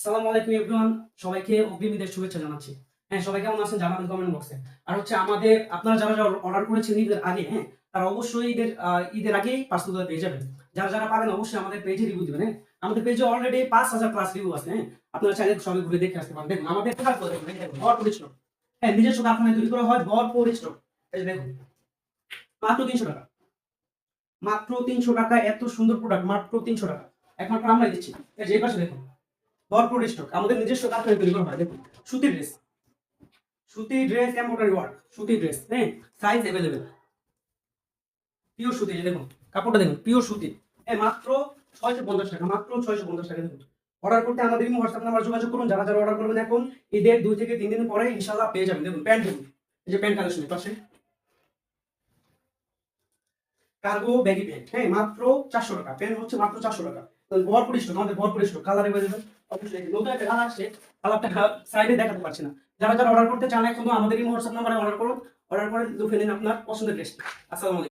আসসালামু আলাইকুম এভরিওয়ান, সবাইকে অগ্রিম ঈদের শুভেচ্ছা জানাচ্ছি। হ্যাঁ, সবাই কেমন আছেন জানাবেন কমেন্ট বক্সে। আর হচ্ছে আমাদের আপনারা যারা অর্ডার করেছেন ঈদের আগে, হ্যাঁ, তারা অবশ্যই ঈদের আগেই পার্সেলগুলো পেয়ে যাবেন। যারা যারা পাবেন অবশ্যই আমাদের পেজে রিভিউ দিবেন। হ্যাঁ, আমাদের পেজে অলরেডি 5000 প্লাস রিভিউ আছে। হ্যাঁ, আপনারা চাইলে সবাই ঘুরে দেখে আসতে পারেন। দেখুন আমাদের প্রোডাক্ট দেখুন, এই দেখুন ভরপুর স্টক। হ্যাঁ, নিজস্ব কারখানায় তৈরি করা হয়, ভরপুর স্টক। এই যে দেখুন মাত্র 300 টাকা, মাত্র 300 টাকা, এত সুন্দর প্রোডাক্ট মাত্র 300 টাকা, একমাত্র আমরাই দিচ্ছি। এই যে এই পাশে দেখুন ভরপুর স্টক, আমাদের নিজস্ব কারখানায় তৈরি করা হয়। দেখুন সুতির ড্রেস, সুতির ড্রেস, এমব্রয়ডারি ওয়ার্ক, সুতির ড্রেস, হ্যাঁ, সাইজ अवेलेबल, পিওর সুতি। এই দেখুন কাপড়টা দেখুন, পিওর সুতি। হ্যাঁ, মাত্র 650 টাকা, মাত্র 650 টাকা। দেখুন অর্ডার করতে আমাদের হোয়াটসঅ্যাপ নাম্বার যোগাযোগ করুন। যারা যারা অর্ডার করবেন এখন ঈদের 2 থেকে 3 দিন পরে ইনশাআল্লাহ পেয়ে যাবেন। দেখুন প্যান্ট দেখুন, এই যে প্যান্ট কালেকশন পাশে কার্গো ব্যাগি প্যান্ট, হ্যাঁ, মাত্র 400 টাকা। প্যান্ট হচ্ছে মাত্র 400 টাকা। তো ভরপুর স্টক, আমাদের ভরপুর স্টক। কালার अवेलेबल, অবশ্যই নতুন একটা কালার আসছে, কালারটা সাইডে দেখাতে পারছি না। যারা যারা অর্ডার করতে চান এখন আমাদের হোয়াটসঅ্যাপ নাম্বারে অর্ডার করুন। অর্ডার করে দেখে নিন আপনার পছন্দের ড্রেস। আসসালামু আলাইকুম।